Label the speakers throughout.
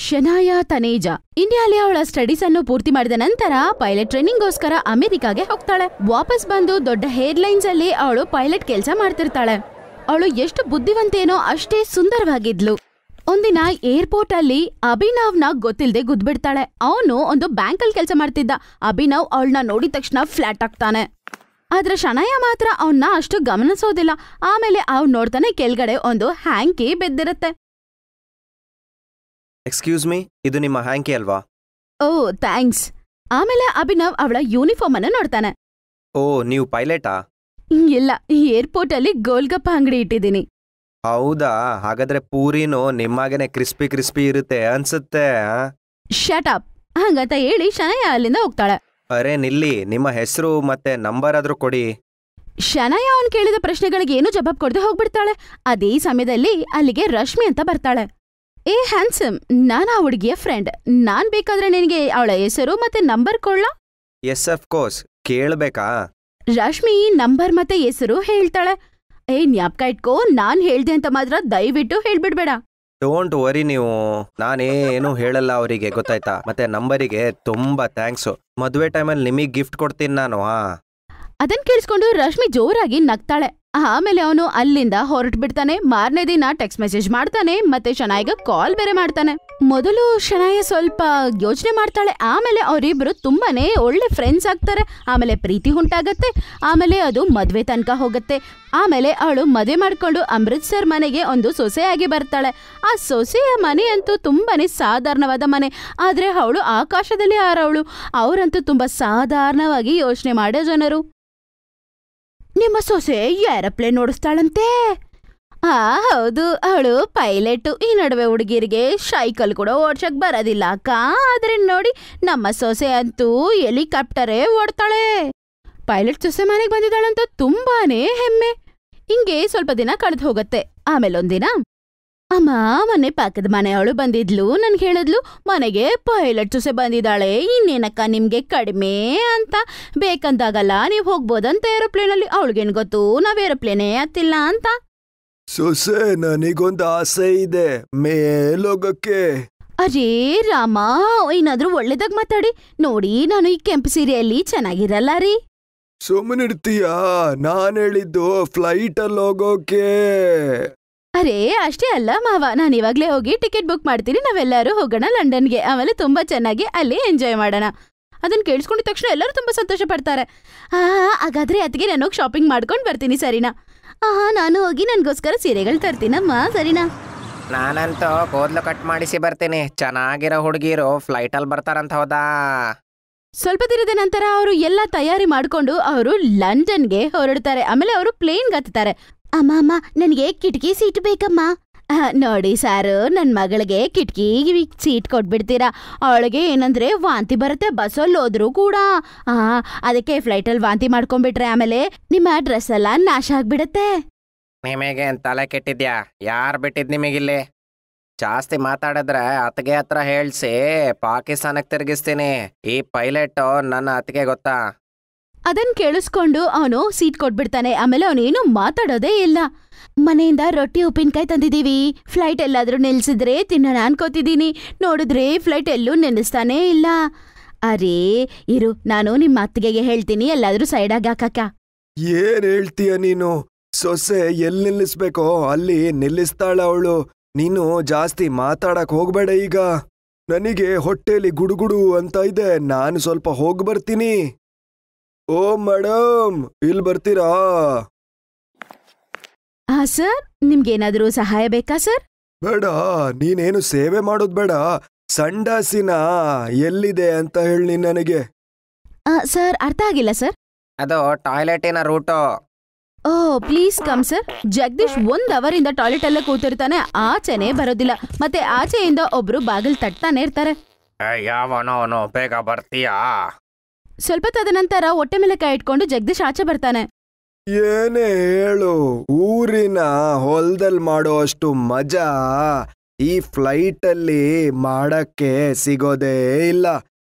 Speaker 1: ಶನಾಯ ತನೇಜಾ ಇಂಡಿಯಾಲಿ ಅವಳ ಸ್ಟಡೀಸ್ ಅನ್ನು ಪೂರ್ತಿ ಮಾಡಿದ ನಂತರ ಪೈಲಟ್ ಟ್ರೈನಿಂಗ್ಗೋಸ್ಕರ ಅಮೆರಿಕಾಗೆ ಹೋಗ್ತಾಳೆ. ವಾಪಸ್ ಬಂದು ದೊಡ್ಡ ಹೇರ್ಲೈನ್ಸ್ ಅಲ್ಲಿ ಅವಳು ಪೈಲಟ್ ಕೆಲಸ ಮಾಡ್ತಿರ್ತಾಳೆ. ಅವಳು ಎಷ್ಟು ಬುದ್ಧಿವಂತೇನೋ ಅಷ್ಟೇ ಸುಂದರವಾಗಿದ್ಲು. ಒಂದಿನ ಏರ್ಪೋರ್ಟ್ ಅಲ್ಲಿ ಅಭಿನವ್ನ ಗೊತ್ತಿಲ್ದೆ ಗುದ್ಬಿಡ್ತಾಳೆ. ಅವನು ಒಂದು ಬ್ಯಾಂಕ್ ಅಲ್ಲಿ ಕೆಲಸ ಮಾಡ್ತಿದ್ದ. ಅಭಿನವ್ ಅವಳನ್ನ ನೋಡಿದ ತಕ್ಷಣ ಫ್ಲಾಟ್ ಆಗ್ತಾನೆ. ಆದ್ರೆ ಶನಾಯ ಮಾತ್ರ ಅವನ್ನ ಅಷ್ಟು ಗಮನಿಸೋದಿಲ್ಲ. ಆಮೇಲೆ ಅವ್ನು ನೋಡ್ತಾನೆ ಕೆಳಗಡೆ ಒಂದು ಹ್ಯಾಂಕಿ ಬಿದ್ದಿರುತ್ತೆ.
Speaker 2: ಎಕ್ಸ್ಕ್ಯೂಸ್ ಮೀ, ಇದು ನಿಮ್ಮ ಹ್ಯಾಂಕಿ ಅಲ್ವಾ?
Speaker 1: ಓ ಥ್ಯಾಂಕ್ಸ್. ಆಮೇಲೆ ಅಭಿನವ್ ಅವಳ ಯೂನಿಫಾರ್ಮ್ ಅನ್ನ ನೋಡ್ತಾನೆ.
Speaker 2: ಓ, ನೀವು ಪೈಲಟಾ?
Speaker 1: ಇಲ್ಲ, ಏರ್ಪೋರ್ಟ್ ಅಲ್ಲಿ ಗೋಲ್ಗಪ್ಪ ಅಂಗಡಿ ಇಟ್ಟಿದ್ದೀನಿ.
Speaker 2: ಹೌದಾ? ಹಾಗಾದ್ರೆ ಪೂರಿನೂ ನಿಮ್ಮಾಗೇನೆ ಕ್ರಿಸ್ಪಿ ಕ್ರಿಸ್ಪಿ ಇರುತ್ತೆ ಅನ್ಸುತ್ತೆ.
Speaker 1: ಶಟ್ ಅಪ್ ಹಂಗಂತ ಹೇಳಿ ಶನಾಯ ಅಲ್ಲಿಂದ ಹೋಗ್ತಾಳೆ.
Speaker 2: ಅರೆ ನಿಲ್ಲಿ, ನಿಮ್ಮ ಹೆಸರು ಮತ್ತೆ ನಂಬರ್ ಆದ್ರೂ ಕೊಡಿ.
Speaker 1: ಶನಾಯ ಅವನ್ ಕೇಳಿದ ಪ್ರಶ್ನೆಗಳಿಗೆ ಏನು ಜವಾಬ್ ಕೊಡದೆ ಹೋಗ್ಬಿಡ್ತಾಳೆ. ಅದೇ ಸಮಯದಲ್ಲಿ ಅಲ್ಲಿಗೆ ರಶ್ಮಿ ಅಂತ ಬರ್ತಾಳೆ. ಏ ಹ್ಯಾನ್ಸಮ್, ನಾನ್ ಆ ಹುಡುಗಿಯ ಫ್ರೆಂಡ್. ನಾನ್ ಬೇಕಾದ್ರೆ ನಿನಗೆ ಅವಳ ಹೆಸರು ಮತ್ತೆ ನಂಬರ್ ಕೊಡ್ಲಾ?
Speaker 2: ಎಸ್ ಆಫ್ ಕೋರ್ಸ್, ಕೇಳ್ಬೇಕಾ?
Speaker 1: ರಶ್ಮಿ ನಂಬರ್ ಮತ್ತೆ ಹೆಸರು ಹೇಳ್ತಾಳೆ. ಏ ಜ್ಞಾಪಕ ಇಟ್ಕೋ, ನಾನ್ ಹೇಳ್ದೆ ಅಂತ ಮಾತ್ರ ದಯವಿಟ್ಟು ಹೇಳ್ಬಿಡ್ಬೇಡ.
Speaker 2: ಡೋಂಟ್ ವರಿ, ನೀವು ನಾನೇನು ಹೇಳಲ್ಲ ಅವರಿಗೆ, ಗೊತ್ತಾಯ್ತಾ? ಮತ್ತೆ ನಂಬರಿಗೆ ತುಂಬಾ ಥ್ಯಾಂಕ್ಸು. ಮದುವೆ ಟೈಮಲ್ಲಿ ನಿಮಗ್ ಗಿಫ್ಟ್ ಕೊಡ್ತೀನಿ ನಾನು.
Speaker 1: ಅದನ್ ಕೇಳಿಸ್ಕೊಂಡು ರಶ್ಮಿ ಜೋರಾಗಿ ನಗ್ತಾಳೆ. ಆಮೇಲೆ ಅವನು ಅಲ್ಲಿಂದ ಹೊರಟು ಬಿಡ್ತಾನೆ. ಮಾರನೇ ದಿನ ಟೆಕ್ಸ್ಟ್ ಮೆಸೇಜ್ ಮಾಡ್ತಾನೆ ಮತ್ತೆ ಶನಾಯಿಗೆ ಕಾಲ್ ಬೇರೆ ಮಾಡ್ತಾನೆ. ಮೊದಲು ಶನಾಯ ಸ್ವಲ್ಪ ಯೋಚನೆ ಮಾಡ್ತಾಳೆ. ಆಮೇಲೆ ಅವರಿಬ್ರು ತುಂಬಾನೇ ಒಳ್ಳೆ ಫ್ರೆಂಡ್ಸ್ ಆಗ್ತಾರೆ. ಆಮೇಲೆ ಪ್ರೀತಿ ಉಂಟಾಗತ್ತೆ. ಆಮೇಲೆ ಅದು ಮದ್ವೆ ತನಕ ಹೋಗುತ್ತೆ. ಆಮೇಲೆ ಅವಳು ಮದುವೆ ಮಾಡ್ಕೊಂಡು ಅಮೃತ್ಸರ್ ಮನೆಗೆ ಒಂದು ಸೊಸೆಯಾಗಿ ಬರ್ತಾಳೆ. ಆ ಸೊಸೆಯ ಮನೆ ಅಂತೂ ತುಂಬಾನೇ ಸಾಧಾರಣವಾದ ಮನೆ. ಆದ್ರೆ ಅವಳು ಆಕಾಶದಲ್ಲಿ ಹಾರವಳು. ಅವರಂತೂ ತುಂಬಾ ಸಾಧಾರಣವಾಗಿ ಯೋಚನೆ ಮಾಡೋ ಜನರು. ನಿಮ್ಮ ಸೊಸೆ ಏರೋಪ್ಲೇನ್ ಓಡಿಸ್ತಾಳಂತೆ. ಹೌದು, ಅವಳು ಪೈಲಟ್. ಈ ನಡುವೆ ಹುಡುಗಿರಿಗೆ ಸೈಕಲ್ ಕೂಡ ಓಡ್ಸಕ್ ಬರೋದಿಲ್ಲ ಅಕ್ಕ. ಆದ್ರೆ ನೋಡಿ, ನಮ್ಮ ಸೊಸೆ ಅಂತೂ ಹೆಲಿಕಾಪ್ಟರೇ ಓಡ್ತಾಳೆ. ಪೈಲಟ್ ಸೊಸೆ ಮನೆಗೆ ಬಂದಿದ್ದಾಳಂತ ತುಂಬಾನೇ ಹೆಮ್ಮೆ. ಹಿಂಗೆ ಸ್ವಲ್ಪ ದಿನ ಕಳೆದು ಹೋಗತ್ತೆ. ಆಮೇಲೆ ಒಂದಿನ ಅಮ್ಮ, ಮೊನ್ನೆ ಪಕ್ಕದ ಮನೆಯವಳು ಬಂದಿದ್ಲು. ನನ್ಗೆ ಹೇಳಿದ್ಲು, ಮನೆಗೆ ಪೈಲಟ್ ಸೊಸೆ ಬಂದಿದ್ದಾಳೆ, ಇನ್ನೇನಕ್ಕ ನಿಮ್ಗೆ ಕಡಿಮೆ ಅಂತ. ಬೇಕಂದಾಗಲ್ಲ ನೀವ್ ಹೋಗ್ಬೋದಂತ ಏರೋಪ್ಲೇನಲ್ಲಿ. ಅವಳಿಗೇನ್ ಗೊತ್ತು ನಾವ್ ಏರೋಪ್ಲೇನೇ ಹತ್ತಿಲ್ಲ ಅಂತ.
Speaker 3: ಸೊಸೆ, ನನಗೊಂದು ಆಸೆ ಇದೆ, ಮೇಲೋಗಕ್ಕೆ.
Speaker 1: ಅರೇ ರಾಮ, ಏನಾದ್ರೂ ಒಳ್ಳೇದಾಗ ಮಾತಾಡಿ. ನೋಡಿ, ನಾನು ಈ ಕೆಂಪು ಸೀರೆಯಲ್ಲಿ ಚೆನ್ನಾಗಿರಲ್ಲ ರೀ.
Speaker 3: ಸುಮ್ಮನಿರ್ತೀಯಾ? ನಾನ್ ಹೇಳಿದ್ದು ಫ್ಲೈಟ್ ಅಲ್ಲಿ ಹೋಗೋಕೆ.
Speaker 1: ಅರೇ ಅಷ್ಟೇ ಅಲ್ಲ ಮಾವ, ನಾನು ಇವಾಗ್ಲೇ ಹೋಗಿ ಟಿಕೆಟ್ ಬುಕ್ ಮಾಡ್ತೀನಿ. ನಾವೆಲ್ಲರೂ ಹೋಗೋಣ ಲಂಡನ್ಗೆ. ಆಮೇಲೆ ತುಂಬಾ ಚೆನ್ನಾಗಿ ಅಲ್ಲಿ ಎಂಜಾಯ್ ಮಾಡೋಣ. ಅದನ್ನ ಕೇಳಿಸ್ಕೊಂಡಿದ ತಕ್ಷಣ ಎಲ್ಲರೂ ತುಂಬಾ ಸಂತೋಷ ಪಡ್ತಾರೆ. ಹಾಗಾದ್ರೆ ಅದಕ್ಕೆ ನಾನು ಹೋಗಿ ಶಾಪಿಂಗ್ ಮಾಡ್ಕೊಂಡು ಬರ್ತೀನಿ, ಸರಿನಾ? ನಾನು ಹೋಗಿ ನನ್ಗೋಸ್ಕರ ಸೀರೆಗಳು ತರ್ತೀನಮ್ಮ, ಸರಿನಾ?
Speaker 4: ನಾನಂತೂ ಕೂದಲು ಕಟ್ ಮಾಡಿಸಿ ಬರ್ತೀನಿ. ಚೆನ್ನಾಗಿರೋ ಹುಡುಗಿರು ಫ್ಲೈಟ್ ಅಲ್ಲಿ ಬರ್ತಾರಂತ. ಹೌದಾ?
Speaker 1: ಸ್ವಲ್ಪ ದಿನದ ನಂತರ ಅವರು ಎಲ್ಲ ತಯಾರಿ ಮಾಡ್ಕೊಂಡು ಅವರು ಲಂಡನ್ಗೆ ಹೊರಡ್ತಾರೆ. ಆಮೇಲೆ ಅವರು ಪ್ಲೇನ್ಗೆ ಹತ್ತಾರೆ. ಅಮ್ಮ, ನನಗೆ ಕಿಟಕಿ ಸೀಟ್ ಬೇಕಮ್ಮ. ನೋಡಿ ಸಾರು, ನನ್ನ ಮಗಳಿಗೆ ಕಿಟಕಿ ಸೀಟ್ ಕೊಟ್ಬಿಡ್ತೀರಾ? ಅವಳಿಗೆ ಏನಂದ್ರೆ ವಾಂತಿ ಬರುತ್ತೆ ಬಸ್ಸಲ್ಲಿ ಹೋದ್ರು ಕೂಡ. ಅದಕ್ಕೆ ಫ್ಲೈಟಲ್ಲಿ ವಾಂತಿ ಮಾಡ್ಕೊಂಡ್ಬಿಟ್ರೆ ಆಮೇಲೆ ನಿಮ್ಮ ಡ್ರೆಸ್ ಎಲ್ಲ ನಾಶ ಆಗ್ಬಿಡತ್ತೆ.
Speaker 4: ನಿಮಗೆ ತಲೆ ಕೆಟ್ಟಿದ್ಯಾ? ಯಾರು ಬಿಟ್ಟಿದ್ ನಿಮಗಿಲ್ಲಿ? ಜಾಸ್ತಿ ಮಾತಾಡಿದ್ರೆ ಅತ್ತಿಗೆ ಹತ್ರ ಹೇಳ್ಸಿ ಪಾಕಿಸ್ತಾನಕ್ಕೆ ತಿರುಗಿಸ್ತೀನಿ. ಈ ಪೈಲಟ್ ನನ್ನ ಅತ್ತಿಗೆ, ಗೊತ್ತಾ?
Speaker 1: ಅದನ್ ಕೇಳಿಸ್ಕೊಂಡು ಅವನು ಸೀಟ್ ಕೊಟ್ಬಿಡ್ತಾನೆ. ಆಮೇಲೆ ಅವನೇನು ಮಾತಾಡೋದೇ ಇಲ್ಲ. ಮನೆಯಿಂದ ರೊಟ್ಟಿ ಉಪ್ಪಿನಕಾಯಿ ತಂದಿದೀವಿ, ಫ್ಲೈಟ್ ಎಲ್ಲಾದ್ರೂ ನಿಲ್ಸಿದ್ರೆ ತಿನ್ನೋಣ ಅನ್ಕೋತಿದ್ದೀನಿ. ನೋಡಿದ್ರೆ ಫ್ಲೈಟ್ ಎಲ್ಲೂ ನಿಲ್ಲಿಸ್ತಾನೇ ಇಲ್ಲ. ಅರೇ ಇರು, ನಾನು ನಿಮ್ಮ ಅತ್ತಿಗೆಗೆ ಹೇಳ್ತೀನಿ ಎಲ್ಲಾದ್ರೂ ಸೈಡಾಗಿ ಹಾಕಕ್ಕ.
Speaker 3: ಏನ್ ಹೇಳ್ತೀಯ ನೀನು? ಸೊಸೆ ಎಲ್ಲಿ ನಿಲ್ಲಿಸ್ಬೇಕೋ ಅಲ್ಲಿ ನಿಲ್ಲಿಸ್ತಾಳ ಅವಳು. ನೀನು ಜಾಸ್ತಿ ಮಾತಾಡಕ್ ಹೋಗ್ಬೇಡ ಈಗ. ನನಗೆ ಹೊಟ್ಟೆಲಿ ಗುಡುಗುಡು ಅಂತ ಇದೆ, ನಾನು ಸ್ವಲ್ಪ ಹೋಗಿ ಬರ್ತೀನಿ. ಓ ಮೇಡಮ್, ಇಲ್ಲಿ ಬರ್ತೀರಾ?
Speaker 1: ಸರ್, ನಿಮ್ಗೇನಾದ್ರೂ ಸಹಾಯ ಬೇಕಾ ಸರ್?
Speaker 3: ಬೇಡ, ನೀನೇನು ಸೇವೆ ಮಾಡೋದ್ ಬೇಡ. ಸಂಡಾಸಿನ ಎಲ್ಲಿದೆ ಅಂತ ಹೇಳಿ ನನಗೆ.
Speaker 1: ಸರ್, ಅರ್ಥ ಆಗಿಲ್ಲ ಸರ್.
Speaker 4: ಅದು ಟಾಯ್ಲೆಟಿನ route.
Speaker 1: Oh please come sir. Jagadish 1 ಅವರಿಂದ ಟಾಯ್ಲೆಟ್ ಅಲ್ಲೇ ಕೂತಿರ್ತಾನೆ. ಆಚೆನೆ ಬರೋದಿಲ್ಲ. ಮತ್ತೆ ಆಚೆಯಿಂದ ಒಬ್ರು ಬಾಗಿಲು ತಟ್ತಾನೆ ಇರ್ತಾರೆ.
Speaker 4: ಯಾವನೋನು, ಬೇಗ ಬರ್ತೀಯಾ?
Speaker 1: ಸ್ವಲ್ಪ ತದನಂತರ ಹೊಟ್ಟೆ ಮೇಲೆ ಕೈ ಇಟ್ಕೊಂಡು ಜಗದೀಶ್ ಆಚೆ ಬರ್ತಾನೆ.
Speaker 3: ಏನೇ ಹೇಳು, ಊರಿನ ಹೊಲದಲ್ಲಿ ಮಾಡೋ ಅಷ್ಟು ಮಜಾ ಈ ಫ್ಲೈಟ್ ಅಲ್ಲಿ ಮಾಡಕ್ಕೆ ಸಿಗೋದೇ ಇಲ್ಲ.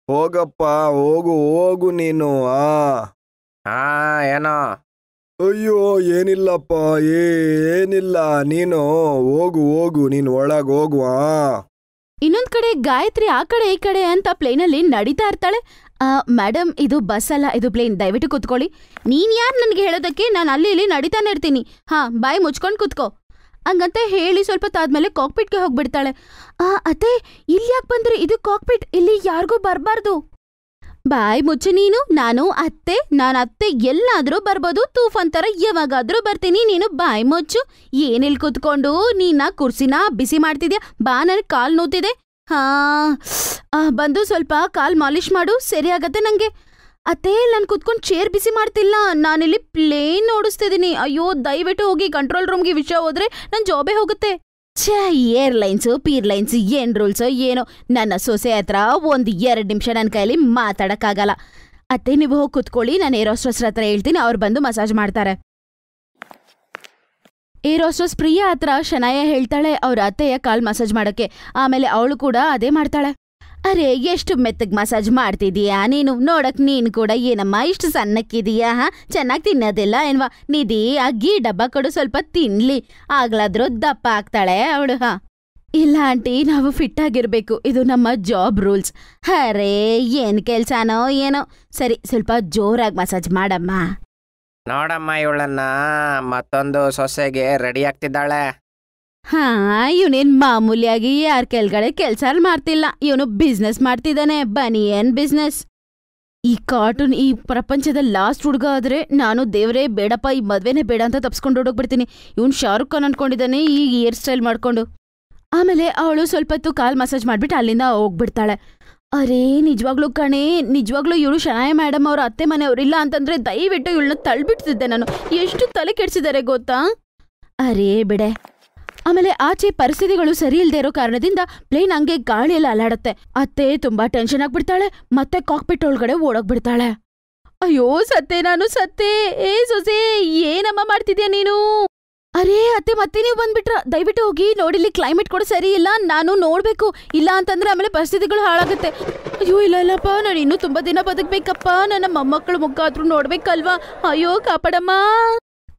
Speaker 3: ಹೋಗಪ್ಪ, ಹೋಗು ನೀನು.
Speaker 4: ಏನೋ?
Speaker 3: ಅಯ್ಯೋ ಏನಿಲ್ಲಪ್ಪ, ಏನಿಲ್ಲ. ನೀನು ಹೋಗು, ನೀನು ಒಳಗೆ ಹೋಗುವ.
Speaker 1: ಇನ್ನೊಂದ್ ಕಡೆ ಗಾಯತ್ರಿ ಆ ಕಡೆ ಈ ಕಡೆ ಅಂತ ಪ್ಲೇನಲ್ಲಿ ನಡೀತಾ ಇರ್ತಾಳೆ. ಮೇಡಮ್, ಇದು ಬಸ್ ಅಲ್ಲ, ಇದು ಪ್ಲೇನ್, ದಯವಿಟ್ಟು ಕುತ್ಕೊಳ್ಳಿ. ನೀನ್ ಯಾರು ನನ್ಗೆ ಹೇಳೋದಕ್ಕೆ? ನಾನು ಅಲ್ಲಿ ಇಲ್ಲಿ ನಡೀತಾನೆ ಇರ್ತೀನಿ. ಬಾಯಿ ಮುಚ್ಕೊಂಡ್ ಕುತ್ಕೋ ಹಂಗಂತ ಹೇಳಿ ಸ್ವಲ್ಪ ತಾದ್ಮೇಲೆ ಕಾಕ್ಪಿಟ್ಗೆ ಹೋಗ್ಬಿಡ್ತಾಳೆ. ಅತ್ತೆ, ಇಲ್ಲಿ ಯಾಕೆ ಬಂದ್ರಿ? ಇದು ಕಾಕ್ಪಿಟ್, ಇಲ್ಲಿ ಯಾರಿಗೂ ಬರ್ಬಾರ್ದು. ಬಾಯ್ ಮುಚ್ಚು ನೀನು. ನಾನು ಅತ್ತೆ ಎಲ್ಲಾದ್ರೂ ಬರ್ಬೋದು, ತೂಫಾನ್ ತರ ಯಾವಾಗಾದ್ರೂ ಬರ್ತೀನಿ. ನೀನು ಬಾಯ್ ಮುಚ್ಚು. ಏನಿಲ್ ಕುತ್ಕೊಂಡು ನೀನ ಕುರ್ಸಿನ ಬಿಸಿ ಮಾಡ್ತಿದ್ಯಾ? ಬಾ, ನನಗೆ ಕಾಲ್ ನೋತಿದೆ. ಬಂದು ಸ್ವಲ್ಪ ಕಾಲ್ ಮಾಲಿಶ್ ಮಾಡು, ಸರಿ ಆಗತ್ತೆ ನಂಗೆ. ಅತ್ತೆ, ನಾನು ಕುತ್ಕೊಂಡು ಚೇರ್ ಬಿಸಿ ಮಾಡ್ತಿಲ್ಲ, ನಾನಿಲ್ಲಿ ಪ್ಲೇನ್ ಓಡಿಸ್ತಿದ್ದೀನಿ. ಅಯ್ಯೋ, ದಯವಿಟ್ಟು ಹೋಗಿ ಕಂಟ್ರೋಲ್ ರೂಮ್ಗೆ ವಿಷಯ ಹೋದ್ರೆ ನನ್ನ ಜಾಬೇ ಹೋಗುತ್ತೆ. ಏರ್ಲೈನ್ಸು ಪೀರ್ಲೈನ್ಸ್ ಏನ್ ರೂಲ್ಸೋ ಏನೋ. ನನ್ನ ಸೊಸೆ ಹತ್ರ 1-2 ನಿಮಿಷ ನನ್ನ ಕೈಲಿ ಮಾತಾಡಕ್ಕಾಗಲ್ಲ. ಅತ್ತೆ, ನೀವು ಹೋಗಿ ಕುತ್ಕೊಳ್ಳಿ, ನಾನು ಏರ್ ಹೋಸ್ಟೆಸ್ ಹತ್ರ ಹೇಳ್ತೀನಿ, ಅವ್ರು ಬಂದು ಮಸಾಜ್ ಮಾಡ್ತಾರೆ. ಏರ್ ಹೋಸ್ಟೆಸ್ ಪ್ರಿಯಾ ಹತ್ರ ಶನಾಯ ಹೇಳ್ತಾಳೆ ಅವ್ರ ಅತ್ತೆಯ ಕಾಲ್ ಮಸಾಜ್ ಮಾಡಕ್ಕೆ. ಆಮೇಲೆ ಅವಳು ಕೂಡ ಅದೇ ಮಾಡ್ತಾಳೆ. ಅರೆ, ಎಷ್ಟು ಮೆತ್ತಗ್ ಮಸಾಜ್ ಮಾಡ್ತಿದೀಯಾ ನೀನು? ನೋಡಕ್ ನೀನ್ ಕೂಡ ಏನಮ್ಮ ಇಷ್ಟು ಸಣ್ಣಕ್ಕಿದೀಯಾ? ಚೆನ್ನಾಗಿ ತಿನ್ನೋದಿಲ್ಲ ಏನ್ವಾ? ನಿಧಿ, ಆ ಗೀ ಡಬ್ಬ ಕೊಡು, ಸ್ವಲ್ಪ ತಿನ್ಲಿ, ಆಗ್ಲಾದ್ರೂ ದಪ್ಪ ಆಗ್ತಾಳೆ ಅವಳು. ಇಲ್ಲ ಆಂಟಿ, ನಾವು ಫಿಟ್ ಆಗಿರ್ಬೇಕು, ಇದು ನಮ್ಮ ಜಾಬ್ ರೂಲ್ಸ್. ಅರೇ, ಏನ್ ಕೆಲ್ಸಾನೋ ಏನೋ. ಸರಿ, ಸ್ವಲ್ಪ ಜೋರಾಗಿ ಮಸಾಜ್ ಮಾಡಮ್ಮ.
Speaker 4: ನೋಡಮ್ಮ, ಇವಳನ್ನ ಮತ್ತೊಂದು ಸೊಸೆಗೆ ರೆಡಿ ಆಗ್ತಿದ್ದಾಳೆ.
Speaker 1: ಇವನೇನ್ ಮಾಮೂಲಿಯಾಗಿ ಯಾರ ಕೆಳಗಡೆ ಕೆಲ್ಸ ಮಾಡ್ತಿಲ್ಲ, ಇವನು ಬಿಸ್ನೆಸ್ ಮಾಡ್ತಿದ್ದಾನೆ, ಬನಿಯನ್ ಬಿಸ್ನೆಸ್. ಈ ಕಾರ್ಟೂನ್ ಈ ಪ್ರಪಂಚದ ಲಾಸ್ಟ್ ಹುಡುಗ ಆದ್ರೆ ನಾನು ದೇವ್ರೇ ಬೇಡಪ್ಪ, ಈ ಮದ್ವೆನೇ ಬೇಡ ಅಂತ ತಪ್ಸ್ಕೊಂಡು ಹೊಡೋಗ್ಬಿಡ್ತೀನಿ. ಇವನ್ ಶಾರುಖ್ ಖಾನ್ ಅನ್ಕೊಂಡಿದ್ದಾನೆ ಈ ಹೇರ್ ಸ್ಟೈಲ್ ಮಾಡ್ಕೊಂಡು. ಆಮೇಲೆ ಅವಳು ಸ್ವಲ್ಪ ಹೊತ್ತು ಕಾಲ್ ಮಸಾಜ್ ಮಾಡ್ಬಿಟ್ಟು ಅಲ್ಲಿಂದ ಹೋಗ್ಬಿಡ್ತಾಳೆ. ಅರೇ, ನಿಜವಾಗ್ಲೂ ಕಣೆ, ನಿಜವಾಗ್ಲೂ ಇವಳು ಶನಾಯ ಮೇಡಮ್ ಅವ್ರ ಅತ್ತೆ ಮನೆಯವ್ರಿಲ್ಲ ಅಂತಂದ್ರೆ ದಯವಿಟ್ಟು ಇವಳನ್ನ ತಳ್ಬಿಡ್ತಿದ್ದೆ ನಾನು. ಎಷ್ಟು ತಲೆ ಕೆಡ್ಸಿದ್ದಾರೆ ಗೊತ್ತಾ? ಅರೇ ಬಿಡೆ. ಆಮೇಲೆ ಆಚೆ ಪರಿಸ್ಥಿತಿಗಳು ಸರಿ ಇಲ್ದೇ ಇರೋ ಕಾರಣದಿಂದ ಪ್ಲೇನ್ ಹಂಗೆ ಗಾಳಿಯೆಲ್ಲ ಅಲ್ಲಾಡತ್ತೆ. ಅತ್ತೆ ತುಂಬಾ ಟೆನ್ಷನ್ ಆಗ್ಬಿಡ್ತಾಳೆ, ಮತ್ತೆ ಕಾಕ್ಪಿಟ್ ಒಳಗಡೆ ಓಡೋಗ್ಬಿಡ್ತಾಳೆ. ಅಯ್ಯೋ ಸತ್ತೆ, ನಾನು ಸತ್ತೆ. ಸೊಸೆ, ಏನಮ್ಮ ಮಾಡ್ತಿದ್ಯಾ ನೀನು? ಅರೇ ಅತ್ತೆ, ಮತ್ತೆ ನೀವು ಬಂದ್ಬಿಟ್ರ? ದಯವಿಟ್ಟು ಹೋಗಿ ನೋಡಿಲ್ಲಿ, ಕ್ಲೈಮೇಟ್ ಕೂಡ ಸರಿ ಇಲ್ಲ, ನಾನು ನೋಡ್ಬೇಕು. ಇಲ್ಲ ಅಂತಂದ್ರೆ ಆಮೇಲೆ ಪರಿಸ್ಥಿತಿಗಳು ಹಾಳಾಗುತ್ತೆ. ಅಯ್ಯೋ ಇಲ್ಲಪ್ಪ, ನಾನು ಇನ್ನೂ ತುಂಬಾ ದಿನ ಬದುಕ್ಬೇಕಪ್ಪ, ನನ್ನ ಮೊಮ್ಮಕ್ಕಳು ಮುಖ ಆದ್ರೂ ನೋಡ್ಬೇಕಲ್ವಾ? ಅಯ್ಯೋ ಕಾಪಾಡಮ್ಮ.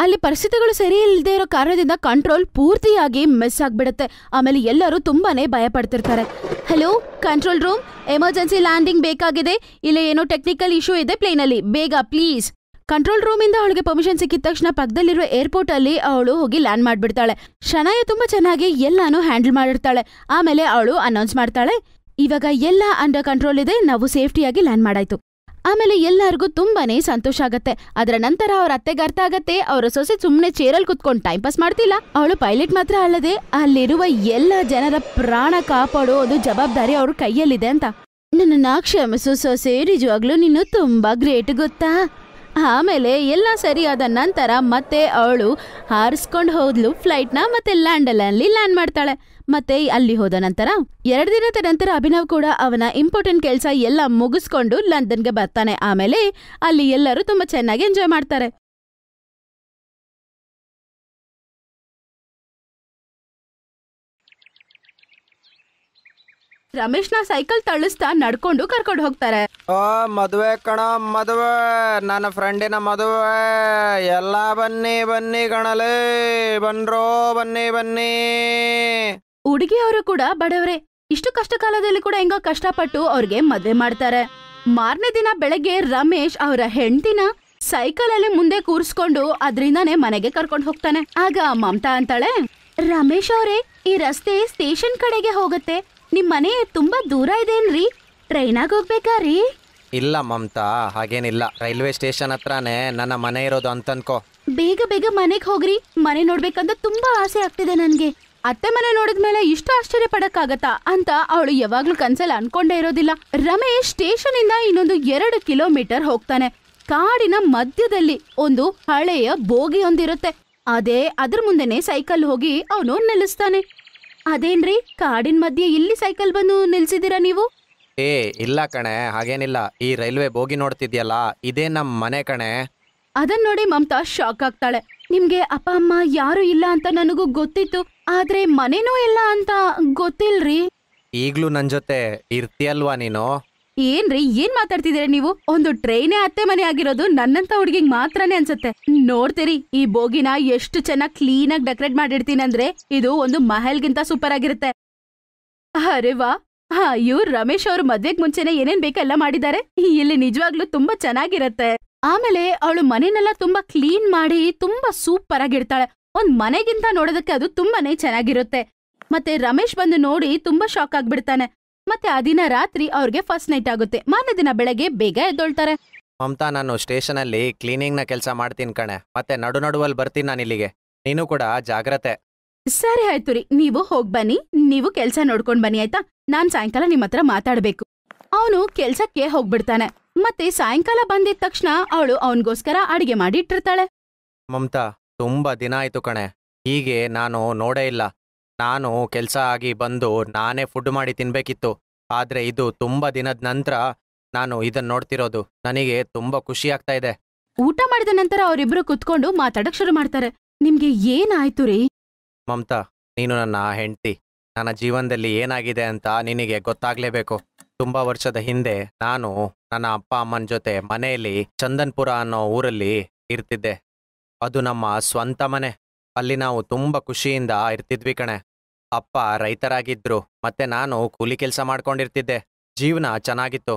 Speaker 1: ಅಲ್ಲಿ ಪರಿಸ್ಥಿತಿಗಳು ಸರಿ ಇಲ್ಲದೆ ಇರೋ ಕಾರಣದಿಂದ ಕಂಟ್ರೋಲ್ ಪೂರ್ತಿಯಾಗಿ ಮಿಸ್ ಆಗ್ಬಿಡುತ್ತೆ. ಆಮೇಲೆ ಎಲ್ಲರೂ ತುಂಬಾನೇ ಭಯ ಪಡ್ತಿರ್ತಾರೆ. Hello control room, emergency landing ಬೇಕಾಗಿದೆ, ಇಲ್ಲ ಏನೋ ಟೆಕ್ನಿಕಲ್ ಇಶ್ಯೂ ಇದೆ ಪ್ಲೇನಲ್ಲಿ, ಬೇಗ ಪ್ಲೀಸ್. ಕಂಟ್ರೋಲ್ ರೂಮಿಂದ ಅವಳಿಗೆ ಪರ್ಮಿಷನ್ ಸಿಕ್ಕಿದ ತಕ್ಷಣ ಪಕ್ಕದಲ್ಲಿರುವ ಏರ್ಪೋರ್ಟ್ ಅಲ್ಲಿ ಅವಳು ಹೋಗಿ ಲ್ಯಾಂಡ್ ಮಾಡ್ಬಿಡ್ತಾಳೆ. ಶನಾಯ ತುಂಬಾ ಚೆನ್ನಾಗಿ ಎಲ್ಲಾನು ಹ್ಯಾಂಡಲ್ ಮಾಡಿರ್ತಾಳೆ. ಆಮೇಲೆ ಅವಳು ಅನೌನ್ಸ್ ಮಾಡ್ತಾಳೆ, ಇವಾಗ ಎಲ್ಲ ಅಂಡರ್ ಕಂಟ್ರೋಲ್ ಇದೆ, ನಾವು ಸೇಫ್ಟಿಯಾಗಿ ಲ್ಯಾಂಡ್ ಮಾಡಾಯ್ತು. ಆಮೇಲೆ ಎಲ್ಲರಿಗೂ ತುಂಬಾನೇ ಸಂತೋಷ ಆಗತ್ತೆ. ಅದರ ನಂತರ ಅವ್ರ ಅತ್ತೆಗೆ ಅರ್ಥ ಆಗತ್ತೆ ಅವರ ಸೊಸೆ ಸುಮ್ನೆ ಚೇರಲ್ಲಿ ಕುತ್ಕೊಂಡು ಟೈಮ್ ಪಾಸ್ ಮಾಡ್ತಿಲ್ಲ, ಅವಳು ಪೈಲಟ್ ಮಾತ್ರ ಅಲ್ಲದೆ ಅಲ್ಲಿರುವ ಎಲ್ಲ ಜನರ ಪ್ರಾಣ ಕಾಪಾಡೋದು ಜವಾಬ್ದಾರಿ ಅವ್ರ ಕೈಯಲ್ಲಿದೆ ಅಂತ. ನನ್ನನ್ನ ಕ್ಷಮಿಸು ಸೊಸೆ, ನಿಜವಾಗ್ಲೂ ನೀನು ತುಂಬಾ ಗ್ರೇಟ್ ಗೊತ್ತಾ. ಆಮೇಲೆ ಎಲ್ಲ ಸರಿಯಾದ ನಂತರ ಮತ್ತೆ ಅವಳು ಹಾರಿಸ್ಕೊಂಡು ಹೋದ್ಲು ಫ್ಲೈಟ್ನ, ಮತ್ತೆ ಲ್ಯಾಂಡಲ್ಲಿ ಲ್ಯಾಂಡ್ ಮಾಡ್ತಾಳೆ. ಮತ್ತೆ ಅಲ್ಲಿ ಹೋದ ನಂತರ 2 ದಿನದ ನಂತರ ಅಭಿನವ್ ಕೂಡ ಅವನ ಇಂಪಾರ್ಟೆಂಟ್ ಕೆಲಸ ಎಲ್ಲ ಮುಗಿಸ್ಕೊಂಡು ಲಂಡನ್ಗೆ ಬರ್ತಾನೆ. ಆಮೇಲೆ ಅಲ್ಲಿ ಎಲ್ಲರೂ ತುಂಬಾ ಚೆನ್ನಾಗಿ ಎಂಜಾಯ್ ಮಾಡ್ತಾರೆ. ರಮೇಶ್ನ ಸೈಕಲ್ ತಳ್ಳಿಸ್ತಾ ನಡ್ಕೊಂಡು ಕರ್ಕೊಂಡು ಹೋಗ್ತಾರೆ.
Speaker 4: ಮದುವೆ ಕಣ, ಮದುವೆ, ನನ್ನ ಫ್ರೆಂಡಿನ ಮದುವೆ, ಎಲ್ಲ ಬನ್ನಿ ಬನ್ನಿ ಕಣಲೇ, ಬನ್ರೋ ಬನ್ನಿ ಬನ್ನಿ.
Speaker 1: ಹುಡುಗಿಯವರು ಕೂಡ ಬಡವರೇ. ಇಷ್ಟು ಕಷ್ಟ ಕಾಲದಲ್ಲಿ ಕೂಡ ಹೆಂಗೋ ಕಷ್ಟಪಟ್ಟು ಅವ್ರಿಗೆ ಮದ್ವೆ ಮಾಡ್ತಾರೆ. ಮಾರನೇ ದಿನ ಬೆಳಗ್ಗೆ ರಮೇಶ್ ಅವರ ಹೆಂಡತಿನ ಸೈಕಲ್ ಅಲ್ಲಿ ಮುಂದೆ ಕೂರಿಸ್ಕೊಂಡು ಅದ್ರಿಂದಾನೇ ಮನೆಗೆ ಕರ್ಕೊಂಡು ಹೋಗ್ತಾನೆ. ಆಗ ಮಮತಾ ಅಂತಾಳೆ, ರಮೇಶ್ ಅವರೇ, ಈ ರಸ್ತೆ ಸ್ಟೇಷನ್ ಕಡೆಗೆ ಹೋಗುತ್ತೆ, ನಿಮ್ ಮನೆ ತುಂಬಾ ದೂರ ಇದೇನ್ರಿ? ಟ್ರೈನಾಗ ಹೋಗ್ಬೇಕಾರಿ?
Speaker 4: ಇಲ್ಲ ಮಮತಾ, ಹಾಗೇನಿಲ್ಲ, ರೈಲ್ವೆ ಸ್ಟೇಷನ್ ಹತ್ರನೇ ನನ್ನ ಮನೆ ಇರೋದು ಅಂತನ್ಕೋ.
Speaker 1: ಬೇಗ ಬೇಗ ಮನೆಗ್ ಹೋಗ್ರಿ, ಮನೆ ನೋಡ್ಬೇಕಂತ ತುಂಬಾ ಆಸೆ ಆಗ್ತಿದೆ ನನ್ಗೆ. ಅತ್ತೆ ಮನೆ ನೋಡಿದ್ಮೇಲೆ ಇಷ್ಟು ಆಶ್ಚರ್ಯ ಪಡಕ್ಕಾಗತ್ತಾ ಅಂತ ಅವಳು ಯಾವಾಗ್ಲೂ ಕನ್ಸಲ್ಲಿ ಅನ್ಕೊಂಡೇ ಇರೋದಿಲ್ಲ. ರಮೇಶ್ ಸ್ಟೇಷನ್ ಇಂದ ಇನ್ನೊಂದು 2 ಕಿಲೋಮೀಟರ್ ಹೋಗ್ತಾನೆ. ಕಾಡಿನ ಮಧ್ಯದಲ್ಲಿ ಒಂದು ಹಳೆಯ ಬೋಗಿ ಒಂದಿರುತ್ತೆ. ಅದ್ರ ಮುಂದೆನೆ ಸೈಕಲ್ ಹೋಗಿ ಅವನು ನಿಲ್ಲಿಸ್ತಾನೆ. ಅದೇನ್ರಿ, ಕಾಡಿನ ಮಧ್ಯೆ ಇಲ್ಲಿ ಸೈಕಲ್ ಬಂದು ನಿಲ್ಸಿದೀರಾ ನೀವು?
Speaker 4: ಇಲ್ಲ ಕಣೆ, ಹಾಗೇನಿಲ್ಲ, ಈ ರೈಲ್ವೆ ಬೋಗಿ ನೋಡ್ತಿದ್ಯಲ್ಲ, ಇದೇ ನಮ್ ಮನೆ ಕಣೆ.
Speaker 1: ಅದನ್ ನೋಡಿ ಮಮತಾ ಶಾಕ್ ಆಗ್ತಾಳೆ. ನಿಮ್ಗೆ ಅಪ್ಪ ಅಮ್ಮ ಯಾರು ಇಲ್ಲ ಅಂತ ನನಗೂ ಗೊತ್ತಿತ್ತು, ಆದ್ರೆ ಮನೇನೂ ಇಲ್ಲ ಅಂತ ಗೊತ್ತಿಲ್ರಿ.
Speaker 4: ಈಗ್ಲೂ ನನ್ ಜೊತೆ ಇರ್ತೀಯಲ್ವಾ ನೀನು?
Speaker 1: ಏನ್ರಿ, ಏನ್ ಮಾತಾಡ್ತಿದ್ದೀರಾ ನೀವು? ಒಂದು ಟ್ರೈನೇ ಅತ್ತೆ ಮನೆ ಆಗಿರೋದು ನನ್ನಂತ ಹುಡುಗಿಗ್ ಮಾತ್ರನೇ ಅನ್ಸುತ್ತೆ. ನೋಡ್ತೀರಿ ಈ ಬೋಗಿನ ಎಷ್ಟು ಚೆನ್ನಾಗಿ ಕ್ಲೀನ್ ಆಗಿ ಡೆಕೋರೇಟ್ ಮಾಡಿರ್ತೀನಿ ಅಂದ್ರೆ ಇದು ಒಂದು ಮಹಲ್ಗಿಂತ ಸೂಪರ್ ಆಗಿರುತ್ತೆ. ಅರೆ ವಾ, ಹಾ, ಇವ್ರು ರಮೇಶ್ ಅವ್ರ ಮದ್ವೆಗ್ ಮುಂಚೆನೆ ಏನೇನ್ ಬೇಕೆಲ್ಲ ಮಾಡಿದ್ದಾರೆ. ಇಲ್ಲಿ ನಿಜವಾಗ್ಲೂ ತುಂಬಾ ಚೆನ್ನಾಗಿರತ್ತೆ. ಆಮೇಲೆ ಅವಳು ಮನೆನೆಲ್ಲ ತುಂಬಾ ಕ್ಲೀನ್ ಮಾಡಿ ತುಂಬಾ ಸೂಪರ್ ಆಗಿರ್ತಾಳೆ. ಒಂದ್ ಮನೆಗಿಂತ ನೋಡೋದಕ್ಕೆ ಅದು ತುಂಬಾನೇ ಚೆನ್ನಾಗಿರುತ್ತೆ. ಮತ್ತೆ ರಮೇಶ್ ಬಂದು ನೋಡಿ ತುಂಬಾ ಶಾಕ್ ಆಗ್ಬಿಡ್ತಾನೆ. ಮತ್ತೆ ಆ ದಿನ ರಾತ್ರಿ ಅವ್ರಿಗೆ ಫಸ್ಟ್ ನೈಟ್ ಆಗುತ್ತೆ. ಮಾರನೇ ದಿನ ಬೆಳಗ್ಗೆ ಬೇಗ ಎದ್ದೊಳ್ತಾರೆ.
Speaker 2: ಮಮತಾ, ನಾನು ಸ್ಟೇಷನಲ್ಲಿ ಕ್ಲೀನಿಂಗ್ನ ಕೆಲಸ ಮಾಡ್ತೀನಿ ಕಣೆ. ಮತ್ತೆ ನಡುವಲ್ಲಿ ಬರ್ತೀನಿ ನಾನು ಇಲ್ಲಿಗೆ. ನೀನು ಕೂಡ ಜಾಗ್ರತೆ.
Speaker 1: ಸರಿ ಆಯ್ತು ರೀ, ನೀವು ಹೋಗ್ಬನ್ನಿ. ನೀವು ಕೆಲ್ಸ ನೋಡ್ಕೊಂಡ್ ಬನ್ನಿ ಆಯ್ತಾ. ನಾನ್ ಸಾಯಂಕಾಲ ನಿಮ್ ಹತ್ರ ಮಾತಾಡ್ಬೇಕು. ಅವನು ಕೆಲ್ಸಕ್ಕೆ ಹೋಗ್ಬಿಡ್ತಾನೆ. ಮತ್ತೆ ಸಾಯಂಕಾಲ ಬಂದಿದ ತಕ್ಷಣ ಅವಳು ಅವನ್ಗೋಸ್ಕರ ಅಡಿಗೆ ಮಾಡಿ ಇಟ್ಟಿರ್ತಾಳೆ.
Speaker 2: ಮಮತಾ, ತುಂಬಾ ದಿನ ಆಯ್ತು ಕಣೆ, ಹೀಗೆ ನಾನು ನೋಡೇ ಇಲ್ಲ. ನಾನು ಕೆಲಸ ಆಗಿ ಬಂದು ನಾನೇ ಫುಡ್ ಮಾಡಿ ತಿನ್ಬೇಕಿತ್ತು. ಆದ್ರೆ ಇದು ತುಂಬಾ ದಿನದ ನಂತರ ನಾನು ಇದನ್ನ ನೋಡ್ತಿರೋದು. ನನಗೆ ತುಂಬಾ ಖುಷಿ ಆಗ್ತಾ ಇದೆ.
Speaker 1: ಊಟ ಮಾಡಿದ ನಂತರ ಅವರಿಬ್ರು ಕುತ್ಕೊಂಡು ಮಾತಾಡಕ್ ಶುರು ಮಾಡ್ತಾರೆ. ನಿಮ್ಗೆ ಏನಾಯ್ತು ರೀ?
Speaker 2: ಮಮತಾ, ನೀನು ನನ್ನ ಹೆಂಡ್ತಿ. ನನ್ನ ಜೀವನದಲ್ಲಿ ಏನಾಗಿದೆ ಅಂತ ನಿನಗೆ ಗೊತ್ತಾಗ್ಲೇಬೇಕು. ತುಂಬಾ ವರ್ಷದ ಹಿಂದೆ ನಾನು ನನ್ನ ಅಪ್ಪ ಅಮ್ಮನ ಜೊತೆ ಮನೆಯಲ್ಲಿ ಚಂದನ್ಪುರ ಅನ್ನೋ ಊರಲ್ಲಿ ಇರ್ತಿದ್ದೆ. ಅದು ನಮ್ಮ ಸ್ವಂತ ಮನೆ. ಅಲ್ಲಿ ನಾವು ತುಂಬಾ ಖುಷಿಯಿಂದ ಇರ್ತಿದ್ವಿ ಕಣೆ. ಅಪ್ಪ ರೈತರಾಗಿದ್ರು, ಮತ್ತೆ ನಾನು ಕೂಲಿ ಕೆಲಸ ಮಾಡ್ಕೊಂಡಿರ್ತಿದ್ದೆ. ಜೀವನ ಚೆನ್ನಾಗಿತ್ತು.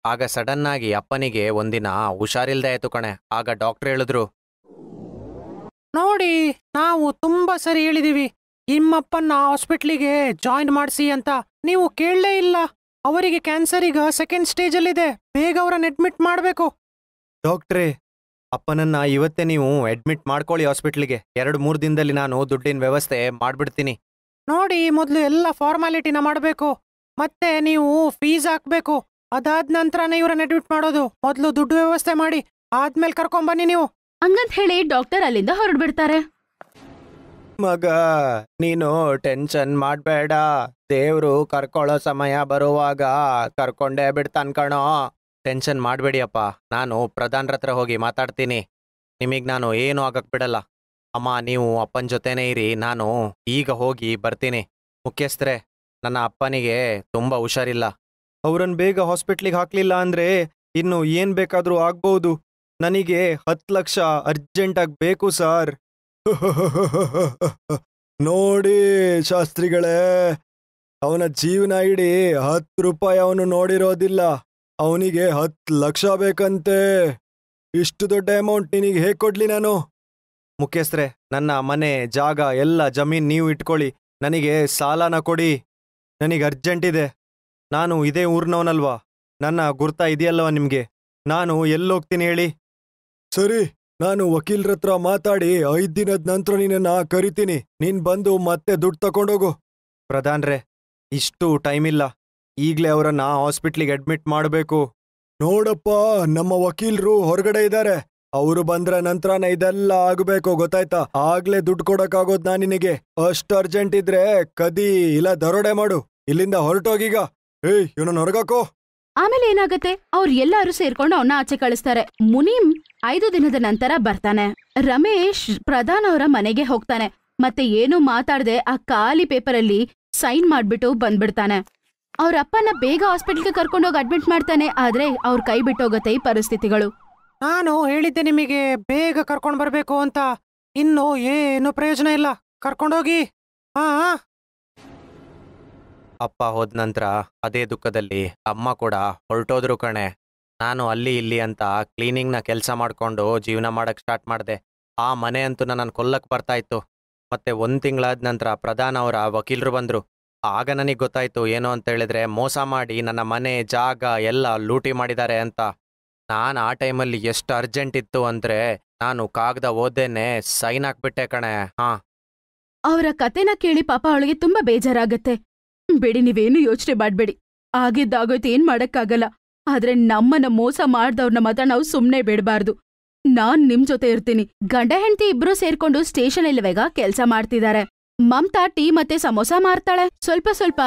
Speaker 2: ಆಗ ಸಡನ್ ಆಗಿ ಅಪ್ಪನಿಗೆ ಒಂದಿನ ಹುಷಾರಿಲ್ದೇ ಆಯ್ತು ಕಣೆ. ಆಗ ಡಾಕ್ಟರ್ ಹೇಳಿದ್ರು, ನೋಡಿ, ನಾವು ತುಂಬಾ ಸರಿ ಹೇಳಿದೀವಿ, ನಿಮ್ಮಪ್ಪನ್ನ ಹಾಸ್ಪಿಟ್ಲಿಗೆ ಜಾಯಿನ್ ಮಾಡಿಸಿ ಅಂತ. ನೀವು ಕೇಳಲೇ ಇಲ್ಲ. ಅವರಿಗೆ ಕ್ಯಾನ್ಸರ್ ಈಗ ಸೆಕೆಂಡ್ ಸ್ಟೇಜಲ್ಲಿದೆ. ಬೇಗ ಅವರನ್ನ ಅಡ್ಮಿಟ್ ಮಾಡಬೇಕು. ಡಾಕ್ಟ್ರೇ, ಅಪ್ಪನನ್ನ ಇವತ್ತೇ ನೀವು ಅಡ್ಮಿಟ್ ಮಾಡ್ಕೊಳ್ಳಿ ಹಾಸ್ಪಿಟ್ಲಿಗೆ. 2-3 ದಿನದಲ್ಲಿ ನಾನು ದುಡ್ಡಿನ ವ್ಯವಸ್ಥೆ ಮಾಡ್ಬಿಡ್ತೀನಿ. ನೋಡಿ, ಮೊದಲು ಎಲ್ಲ ಫಾರ್ಮಾಲಿಟಿನ ಮಾಡಬೇಕು. ಮತ್ತೆ ನೀವು ಫೀಸ್ ಹಾಕ್ಬೇಕು. ಅದಾದ ನಂತರನೇ ಇವ್ರನ್ನ ಅಡ್ಮಿಟ್ ಮಾಡೋದು. ಮೊದಲು ದುಡ್ಡು ವ್ಯವಸ್ಥೆ ಮಾಡಿ, ಆದ್ಮೇಲೆ ಕರ್ಕೊಂಬನ್ನಿ ನೀವು.
Speaker 1: ಹಂಗಂತ ಹೇಳಿ ಡಾಕ್ಟರ್ ಅಲ್ಲಿಂದ ಹೊರಡ್ಬಿಡ್ತಾರೆ.
Speaker 2: ಮಗ, ನೀನು ಟೆನ್ಷನ್ ಮಾಡ್ಬೇಡ. ದೇವ್ರು ಕರ್ಕೊಳ್ಳೋ ಸಮಯ ಬರುವಾಗ ಕರ್ಕೊಂಡೇ ಬಿಡ್ತಾನ್ ಕಣೋ. ಟೆನ್ಷನ್ ಮಾಡ್ಬೇಡಿಯಪ್ಪ. ನಾನು ಪ್ರಧಾನ್ರ ಹತ್ರ ಹೋಗಿ ಮಾತಾಡ್ತೀನಿ. ನಿಮಗ್ ನಾನು ಏನು ಆಗಕ್ ಬಿಡಲ್ಲ. ಅಮ್ಮ, ನೀವು ಅಪ್ಪನ ಜೊತೆನೇ ಇರಿ. ನಾನು ಈಗ ಹೋಗಿ ಬರ್ತೀನಿ. ಮುಖ್ಯಸ್ಥರೇ, ನನ್ನ ಅಪ್ಪನಿಗೆ ತುಂಬಾ ಹುಷಾರಿಲ್ಲ. ಅವ್ರನ್ನ ಬೇಗ ಹಾಸ್ಪಿಟ್ಲಿಗೆ ಹಾಕ್ಲಿಲ್ಲ ಅಂದ್ರೆ ಇನ್ನು ಏನ್ ಬೇಕಾದ್ರೂ ಆಗ್ಬಹುದು. ನನಗೆ 10 ಲಕ್ಷ ಅರ್ಜೆಂಟಾಗಿ ಬೇಕು ಸಾರ್.
Speaker 3: ನೋಡಿ ಶಾಸ್ತ್ರಿಗಳೇ, ಅವನ ಜೀವನ ಇಡೀ 10 ರೂಪಾಯಿ ಅವನು ನೋಡಿರೋದಿಲ್ಲ. ಅವನಿಗೆ 10 ಲಕ್ಷ ಬೇಕಂತೆ. ಇಷ್ಟು ದೊಡ್ಡ ಅಮೌಂಟ್ ನಿನಗೆ ಹೇಗೆ ಕೊಡ್ಲಿ ನಾನು?
Speaker 2: ಮುಖ್ಯಸ್ಥರೇ, ನನ್ನ ಮನೆ ಜಾಗ ಎಲ್ಲ ಜಮೀನ್ ನೀವು ಇಟ್ಕೊಳ್ಳಿ. ನನಗೆ ಸಾಲನ ಕೊಡಿ. ನನಗೆ ಅರ್ಜೆಂಟ್ ಇದೆ. ನಾನು ಇದೇ ಊರ್ನವನಲ್ವಾ? ನನ್ನ ಗುರ್ತ ಇದೆಯಲ್ವ ನಿಮ್ಗೆ? ನಾನು ಎಲ್ಲೋಗ್ತೀನಿ ಹೇಳಿ?
Speaker 3: ಸರಿ, ನಾನು ವಕೀಲ್ರ ಹತ್ರ ಮಾತಾಡಿ 5 ದಿನದ ನಂತರ ನಿನ್ನನ್ನ ಕರಿತೀನಿ. ನೀನ್ ಬಂದು ಮತ್ತೆ ದುಡ್ಡು ತಕೊಂಡೋಗು.
Speaker 2: ಪ್ರಧಾನ್ರೇ, ಇಷ್ಟು ಟೈಮ್ ಇಲ್ಲ. ಈಗ್ಲೇ ಅವರನ್ನ ಹಾಸ್ಪಿಟ್ಲಿಗೆ ಅಡ್ಮಿಟ್ ಮಾಡಬೇಕು.
Speaker 3: ನೋಡಪ್ಪ, ನಮ್ಮ ವಕೀಲರು ಹೊರಗಡೆ ಇದ್ದಾರೆ. ಅವರು ಬಂದ್ರ ನಂತರನೇ ಇದೆಲ್ಲ ಆಗ್ಬೇಕು, ಗೊತ್ತಾಯ್ತಾ? ಆಗ್ಲೇ ದುಡ್ಡು ಕೊಡಕ್ಕಾಗೋದ್ ನಾನ್ ನಿನಗೆ. ಅಷ್ಟು ಅರ್ಜೆಂಟ್ ಇದ್ರೆ ಕದಿ ಇಲ್ಲ ದರೋಡೆ ಮಾಡು. ಇಲ್ಲಿಂದ ಹೊರಟೋಗೀಗ. ಏಯ್, ಇವನನ್ನ ಹೊರಗಾಕೋ.
Speaker 1: ಆಮೇಲೆ ಏನಾಗತ್ತೆ, ಅವ್ರು ಎಲ್ಲಾರು ಸೇರ್ಕೊಂಡು ಅವನ್ನ ಆಚೆ ಕಳಿಸ್ತಾರೆ. ಮುನೀಂ 5 ದಿನದ ನಂತರ ಬರ್ತಾನೆ. ರಮೇಶ್ ಪ್ರಧಾನ್ ಅವರ ಮನೆಗೆ ಹೋಗ್ತಾನೆ. ಮತ್ತೆ ಏನು ಮಾತಾಡದೆ ಆ ಖಾಲಿ ಪೇಪರಲ್ಲಿ ಸೈನ್ ಮಾಡ್ಬಿಟ್ಟು ಬಂದ್ಬಿಡ್ತಾನೆ. ಅವ್ರ ಅಪ್ಪನ ಬೇಗ ಹಾಸ್ಪಿಟಲ್ಗೆ ಕರ್ಕೊಂಡೋಗಿ ಅಡ್ಮಿಟ್ ಮಾಡ್ತಾನೆ. ಆದ್ರೆ ಅವ್ರ ಕೈ ಬಿಟ್ಟೋಗತ್ತೆ ಈ ಪರಿಸ್ಥಿತಿಗಳು.
Speaker 2: ನಾನು ಹೇಳಿದ್ದೆ ನಿಮಗೆ ಬೇಗ ಕರ್ಕೊಂಡ್ ಬರ್ಬೇಕು ಅಂತ. ಇನ್ನು ಏನು ಪ್ರಯೋಜನ ಇಲ್ಲ. ಕರ್ಕೊಂಡೋಗಿ. ಅಪ್ಪ ಹೋದ ನಂತರ ಅದೇ ದುಃಖದಲ್ಲಿ ಅಮ್ಮ ಕೂಡ ಹೊರಟೋದ್ರು ಕಣೆ. ನಾನು ಅಲ್ಲಿ ಇಲ್ಲಿ ಅಂತ ಕ್ಲೀನಿಂಗ್ನ ಕೆಲಸ ಮಾಡ್ಕೊಂಡು ಜೀವನ ಮಾಡಕ್ ಸ್ಟಾರ್ಟ್ ಮಾಡಿದೆ. ಆ ಮನೆ ಅಂತೂ ನನ್ನ ಕೊಲ್ಲಕ್ ಬರ್ತಾ ಇತ್ತು. ಮತ್ತೆ 1 ತಿಂಗಳಾದ ನಂತರ ಪ್ರಧಾನ್ ಅವರ ವಕೀಲರು ಬಂದ್ರು. ಆಗ ನನಗೆ ಗೊತ್ತಾಯ್ತು ಏನು ಅಂತ ಹೇಳಿದ್ರೆ, ಮೋಸ ಮಾಡಿ ನನ್ನ ಮನೆ ಜಾಗ ಎಲ್ಲ ಲೂಟಿ ಮಾಡಿದ್ದಾರೆ ಅಂತ. ನಾನು ಆ ಟೈಮಲ್ಲಿ ಎಷ್ಟು ಅರ್ಜೆಂಟ್ ಇತ್ತು ಅಂದ್ರೆ ನಾನು ಕಾಗದ ಓದ್ದೇನೆ ಸೈನ್ ಹಾಕ್ಬಿಟ್ಟೆ ಕಣೆ.
Speaker 1: ಅವರ ಕತೆನ ಕೇಳಿ ಪಾಪ ಅವಳಿಗೆ ತುಂಬಾ ಬೇಜಾರಾಗತ್ತೆ. ಬಿಡಿ, ನೀವೇನು ಯೋಚನೆ ಮಾಡ್ಬೇಡಿ. ಆಗಿದ್ದಾಗೋಯ್ತು, ಏನ್ ಮಾಡಕ್ಕಾಗಲ್ಲ. ಆದ್ರೆ ನಮ್ಮನ್ನ ಮೋಸ ಮಾಡ್ದವ್ರನ್ನ ಮಾತ್ರ ನಾವು ಸುಮ್ನೆ ಬಿಡಬಾರ್ದು. ನಾನ್ ನಿಮ್ ಜೊತೆ ಇರ್ತೀನಿ. ಗಂಡ ಹೆಂಡತಿ ಇಬ್ರು ಸೇರ್ಕೊಂಡು ಸ್ಟೇಷನ್ ಇಲ್ಲವೇಗ ಕೆಲ್ಸ ಮಾಡ್ತಿದ್ದಾರೆ. ಮಮತಾ ಟೀ ಮತ್ತೆ ಸಮೋಸ ಮಾರ್ತಾಳೆ. ಸ್ವಲ್ಪ ಸ್ವಲ್ಪ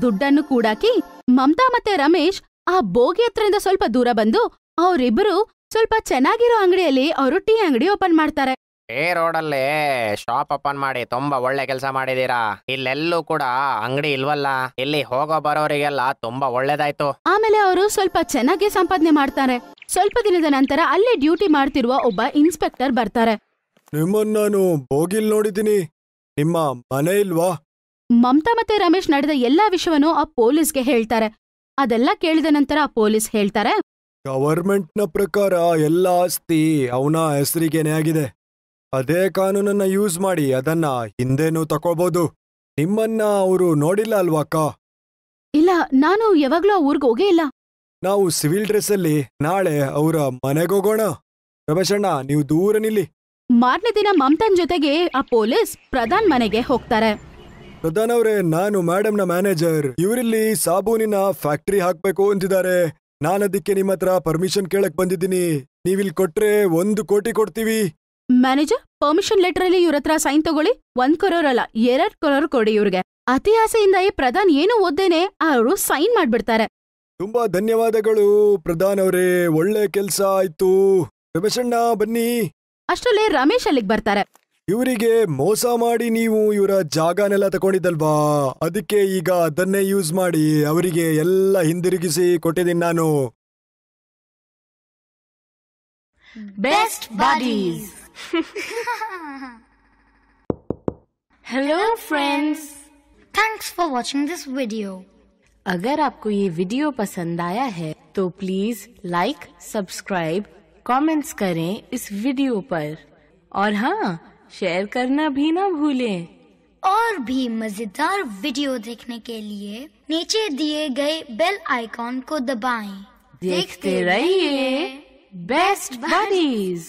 Speaker 1: ದುಡ್ಡನ್ನು ಕೂಡಾಕಿ ಮಮತಾ ಮತ್ತೆ ರಮೇಶ್ ಆ ಬೋಗಿ ಹತ್ರದಿಂದ ಸ್ವಲ್ಪ ದೂರ ಬಂದು ಅವರಿಬ್ರು ಸ್ವಲ್ಪ ಚೆನ್ನಾಗಿರೋ ಅಂಗಡಿಯಲ್ಲಿ ಅವರು ಟೀ ಅಂಗಡಿ ಓಪನ್ ಮಾಡ್ತಾರೆ.
Speaker 4: ರೋಡಲ್ಲಿ ಶಾಪ್ ಓಪನ್ ಮಾಡಿ ತುಂಬಾ ಒಳ್ಳೆ ಕೆಲಸ ಮಾಡಿದೀರಾ. ಇಲ್ಲೆಲ್ಲೂ ಕೂಡ ಅಂಗಡಿ ಇಲ್ವಲ್ಲ. ಇಲ್ಲಿ ಹೋಗೋ ಬರೋರಿಗೆಲ್ಲ ತುಂಬಾ ಒಳ್ಳೇದಾಯ್ತು.
Speaker 1: ಆಮೇಲೆ ಅವರು ಸ್ವಲ್ಪ ಚೆನ್ನಾಗಿ ಸಂಪಾದನೆ ಮಾಡ್ತಾರೆ. ಸ್ವಲ್ಪ ದಿನದ ನಂತರ ಅಲ್ಲೇ ಡ್ಯೂಟಿ ಮಾಡ್ತಿರುವ ಒಬ್ಬ ಇನ್ಸ್ಪೆಕ್ಟರ್ ಬರ್ತಾರೆ.
Speaker 3: ನಿಮ್ಮನ್ನ ನಾನು ಬೋಗಿಲ್ ನೋಡಿದ್ದೀನಿ. ನಿಮ್ಮ ಮನೆ ಇಲ್ವಾ?
Speaker 1: ಮಮತಾ ಮತ್ತೆ ರಮೇಶ್ ನಡೆದ ಎಲ್ಲಾ ವಿಷಯವನ್ನು ಆ ಪೊಲೀಸ್ಗೆ ಹೇಳ್ತಾರೆ. ಅದೆಲ್ಲ ಕೇಳಿದ ನಂತರ ಆ ಪೊಲೀಸ್ ಹೇಳ್ತಾರೆ,
Speaker 3: ಗವರ್ಮೆಂಟ್ನ ಪ್ರಕಾರ ಎಲ್ಲ ಆಸ್ತಿ ಅವನ ಹೆಸರಿಗೇನೆ ಆಗಿದೆ. ಅದೇ ಕಾನೂನನ್ನ ಯೂಸ್ ಮಾಡಿ ಅದನ್ನ ಹಿಂದೆನೂ ತಕೋಬಹುದು. ನಿಮ್ಮನ್ನ ಅವರು ನೋಡಿಲ್ಲ ಅಲ್ವಾ ಅಕ್ಕ?
Speaker 1: ಇಲ್ಲ, ನಾನು ಯಾವಾಗ್ಲೂ ಆ ಊರ್ಗ್ ಹೋಗೇ ಇಲ್ಲ.
Speaker 3: ನಾವು ಸಿವಿಲ್ ಡ್ರೆಸ್ ಅಲ್ಲಿ ನಾಳೆ ಅವರ ಮನೆಗೋಗೋಣ. ರಮೇಶಣ್ಣ, ನೀವು ದೂರ ನಿಲ್ಲಿ.
Speaker 1: ಮಾರನೇ ದಿನ ಮಮತಾನ್ ಜೊತೆಗೆ ಆ ಪೊಲೀಸ್ ಪ್ರಧಾನ್ ಮನೆಗೆ ಹೋಗ್ತಾರೆ.
Speaker 3: ಪ್ರಧಾನ್ ಅವ್ರೆ, ನಾನು ಮೇಡಮ್ನ ಮ್ಯಾನೇಜರ್. ಇವರಿಲ್ಲಿ ಸಾಬೂನಿನ ಫ್ಯಾಕ್ಟರಿ ಹಾಕ್ಬೇಕು ಅಂತಿದ್ದಾರೆ. ನಾನದಕ್ಕೆ ನಿಮ್ಮ ಹತ್ರ ಪರ್ಮಿಷನ್ ಕೇಳಕ್ ಬಂದಿದ್ದೀನಿ. ನೀವಿಲ್ ಕೊಟ್ರೆ 1 ಕೋಟಿ ಕೊಡ್ತೀವಿ.
Speaker 1: ಮ್ಯಾನೇಜರ್, ಪರ್ಮಿಷನ್ ಲೆಟರ್ ಅಲ್ಲಿ ಇವ್ರ ಹತ್ರ ಸೈನ್ ತಗೊಳ್ಳಿ. 1 crore ಅಲ್ಲ, 2 crore ಕೊಡಿ ಇವ್ರಿಗೆ. ಅತಿ ಆಸೆಯಿಂದ ಪ್ರಧಾನ್ ಏನು ಓದ್ದೇನೆ ಅವರು ಸೈನ್ ಮಾಡ್ಬಿಡ್ತಾರೆ.
Speaker 3: ತುಂಬಾ ಧನ್ಯವಾದಗಳು ಪ್ರಧಾನ್ ಅವರೇ, ಒಳ್ಳೆ ಕೆಲ್ಸ ಆಯ್ತು. ರಮೇಶಣ್ಣ ಬನ್ನಿ.
Speaker 1: ಅಷ್ಟರಲ್ಲೇ ರಮೇಶ್ ಅಲ್ಲಿಗೆ ಬರ್ತಾರೆ.
Speaker 3: ಇವರಿಗೆ ಮೋಸ ಮಾಡಿ ನೀವು ಇವರ ಜಾಗನೆಲ್ಲ ತಗೊಂಡಿದ್ದಲ್ವಾ, ಅದಕ್ಕೆ ಈಗ ಅದನ್ನೇ ಯೂಸ್ ಮಾಡಿ ಅವರಿಗೆ ಎಲ್ಲ ಹಿಂದಿರುಗಿಸಿ ಕೊಟ್ಟಿದ್ದೀನಿ ನಾನು.
Speaker 5: Best buddies. Hello friends.
Speaker 6: Thanks for watching this video.
Speaker 5: अगर आपको ये वीडियो पसंद आया है तो प्लीज लाइक, सब्सक्राइब, कमेंट्स करें इस वीडियो पर और हाँ, शेयर करना भी ना भूलें।
Speaker 6: और भी मजेदार वीडियो देखने के लिए नीचे दिए गए बेल आइकॉन को दबाएं।
Speaker 5: देखते रहिए बेस्ट बडीज।